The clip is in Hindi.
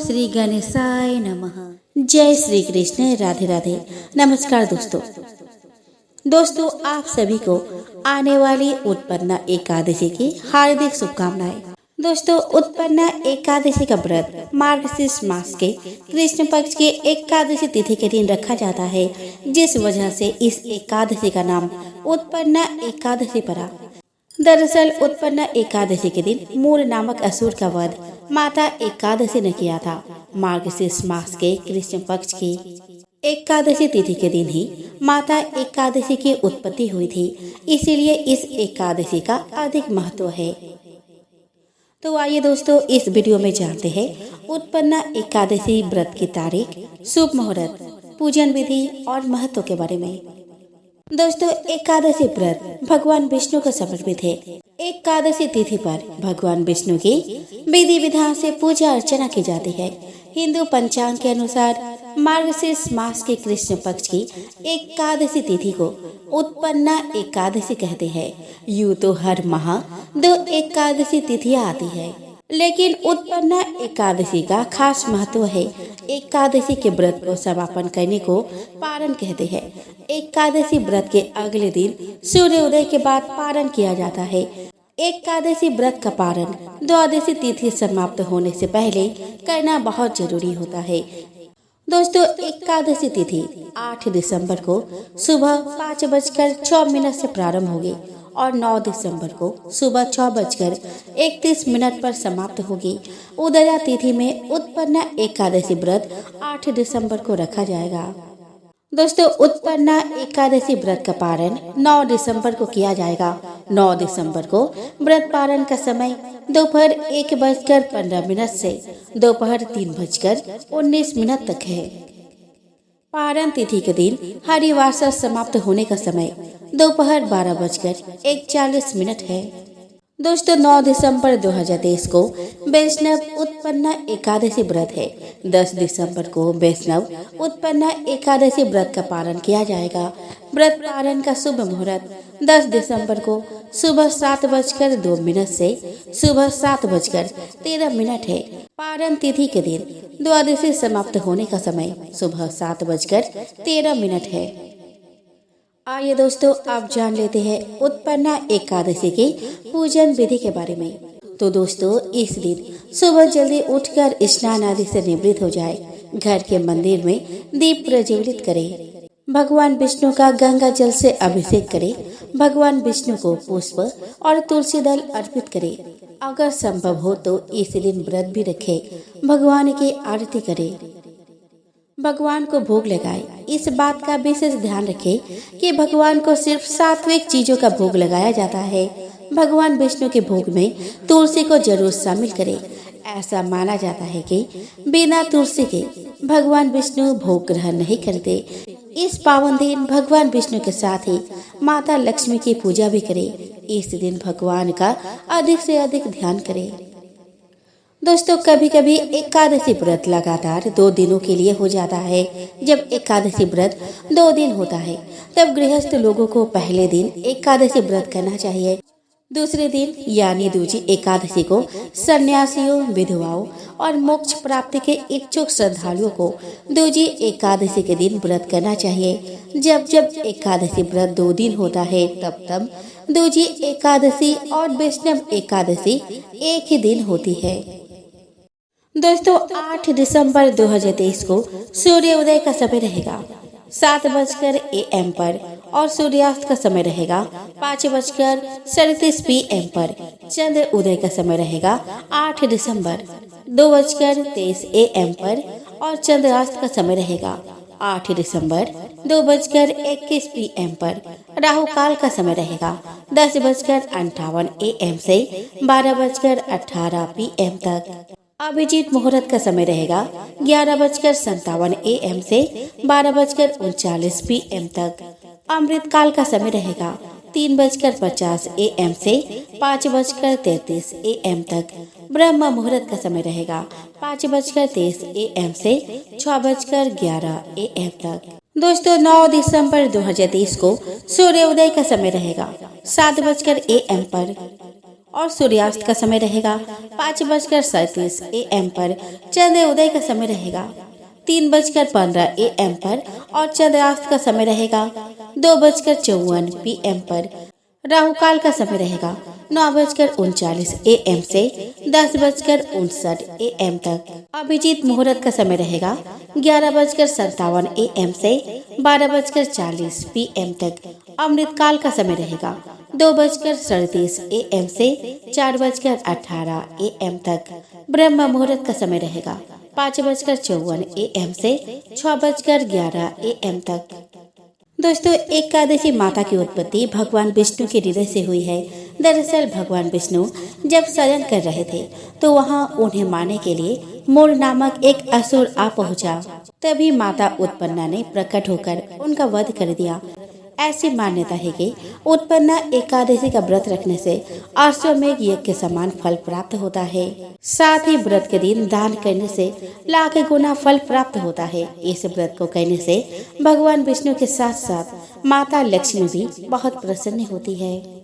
श्री गणेशाय नमः। जय श्री कृष्ण। राधे राधे। नमस्कार दोस्तों आप सभी को आने वाली उत्पन्ना एकादशी की हार्दिक शुभकामनाएं। दोस्तों उत्पन्ना एकादशी का व्रत मार्गशीर्ष मास के कृष्ण पक्ष के एकादशी तिथि के दिन रखा जाता है, जिस वजह से इस एकादशी का नाम उत्पन्ना एकादशी पड़ा। दरअसल उत्पन्ना एकादशी के दिन मूल नामक असुर का वध माता एकादशी ने किया था। मार्गशीर्ष मास के कृष्ण पक्ष की एकादशी तिथि के दिन ही माता एकादशी की उत्पत्ति हुई थी, इसीलिए इस एकादशी का अधिक महत्व है। तो आइए दोस्तों इस वीडियो में जानते हैं उत्पन्ना एकादशी व्रत की तारीख, शुभ मुहूर्त, पूजन विधि और महत्व के बारे में। दोस्तों एकादशी व्रत भगवान विष्णु को समर्पित है। एकादशी तिथि पर भगवान विष्णु की विधि विधान से पूजा अर्चना की जाती है। हिंदू पंचांग के अनुसार मार्गशीर्ष मास के कृष्ण पक्ष की एकादशी तिथि को उत्पन्ना एकादशी कहते हैं। यूं तो हर माह 2 एकादशी तिथियां आती है, लेकिन उत्पन्ना एकादशी का खास महत्व है। एकादशी के व्रत को समापन करने को पारण कहते हैं। एकादशी व्रत के अगले दिन सूर्योदय के बाद पारण किया जाता है। एकादशी व्रत का पारण द्वादशी तिथि समाप्त होने से पहले करना बहुत जरूरी होता है। दोस्तों एकादशी तिथि 8 दिसंबर को सुबह 5:06 से प्रारंभ होगी और 9 दिसंबर को सुबह 6:31 पर समाप्त होगी। उदया तिथि में उत्पन्ना एकादशी व्रत 8 दिसंबर को रखा जाएगा। दोस्तों उत्पन्ना एकादशी व्रत का पारण 9 दिसंबर को किया जाएगा। 9 दिसंबर को व्रत पारण का समय दोपहर 1:15 से दोपहर 3:19 तक है। पारण तिथि के दिन हरिवासर समाप्त होने का समय दोपहर 12:41 है। दोस्तों 9 दिसंबर 2023 को वैष्णव उत्पन्ना एकादशी व्रत है। 10 दिसंबर को वैष्णव उत्पन्ना एकादशी व्रत का पारण किया जाएगा। व्रत पारण का शुभ मुहूर्त 10 दिसंबर को सुबह 7:02 से सुबह 7:13 है। पारण तिथि के दिन द्वादशी समाप्त होने का समय सुबह 7:13 है। आइए दोस्तों आप जान लेते हैं उत्पन्ना एकादशी की पूजन विधि के बारे में। तो दोस्तों इस दिन सुबह जल्दी उठकर स्नान आदि से निवृत्त हो जाए। घर के मंदिर में दीप प्रज्वलित करें। भगवान विष्णु का गंगा जल से अभिषेक करें। भगवान विष्णु को पुष्प और तुलसी दल अर्पित करें। अगर संभव हो तो इस दिन व्रत भी रखें। भगवान की आरती करें। भगवान को भोग लगाए। इस बात का विशेष ध्यान रखें कि भगवान को सिर्फ सात्विक चीजों का भोग लगाया जाता है। भगवान विष्णु के भोग में तुलसी को जरूर शामिल करें। ऐसा माना जाता है कि बिना तुलसी के भगवान विष्णु भोग ग्रहण नहीं करते। इस पावन दिन भगवान विष्णु के साथ ही माता लक्ष्मी की पूजा भी करें। इस दिन भगवान का अधिक से अधिक ध्यान करें। दोस्तों कभी कभी एकादशी व्रत लगातार 2 दिनों के लिए हो जाता है। जब एकादशी व्रत 2 दिन होता है तब गृहस्थ लोगों को पहले दिन एकादशी व्रत करना चाहिए। दूसरे दिन यानी दूजी एकादशी को सन्यासियों, विधवाओं और मोक्ष प्राप्ति के इच्छुक श्रद्धालुओं को दूजी एकादशी के दिन व्रत करना चाहिए। जब जब एकादशी व्रत 2 दिन होता है तब तब दूजी एकादशी और वैष्णव एकादशी एक ही दिन होती है। दोस्तों 8 दिसंबर 2023 को सूर्योदय का समय रहेगा 7:00 AM पर और सूर्यास्त का समय रहेगा 5:37 PM पर। चंद्र उदय का समय रहेगा 8 दिसंबर 2:23 AM पर और चंद्रास्त का समय रहेगा 8 दिसंबर 2:21 PM पर। राहु काल का समय रहेगा 10:58 AM से 12:18 PM तक। अभिजीत मुहूर्त का समय रहेगा 11:57 AM से 12:39 PM तक। अमृत काल का समय रहेगा 3:50 AM से 5:33 AM तक। ब्रह्म मुहूर्त का समय रहेगा 5:23 AM से 6:11 AM तक। दोस्तों 9 दिसंबर 2023 को सूर्योदय का समय रहेगा 7:00 AM पर और सूर्यास्त का समय रहेगा 5:37 AM पर। चंद्र उदय का समय रहेगा 3:15 AM पर और चंद्रास्त का समय रहेगा 2:54 PM पर। राहु काल का समय रहेगा 9:39 AM से 10:59 AM तक। अभिजीत मुहूर्त का समय रहेगा 11:57 AM से 12:40 PM तक। अमृत काल का समय रहेगा 2:37 AM से 4:18 AM तक। ब्रह्म मुहूर्त का समय रहेगा 5:54 AM से 6:11 AM तक। दोस्तों, एकादशी माता की उत्पत्ति भगवान विष्णु के हृदय से हुई है। दरअसल भगवान विष्णु जब शयन कर रहे थे तो वहां उन्हें मारने के लिए मूल नामक एक असुर आ पहुंचा। तभी माता उत्पन्ना ने प्रकट होकर उनका वध कर दिया। ऐसी मान्यता है कि उत्पन्ना एकादशी का व्रत रखने से अश्वमेध यज्ञ के समान फल प्राप्त होता है। साथ ही व्रत के दिन दान करने से लाख गुना फल प्राप्त होता है। इस व्रत को करने से भगवान विष्णु के साथ साथ माता लक्ष्मी भी बहुत प्रसन्न होती है।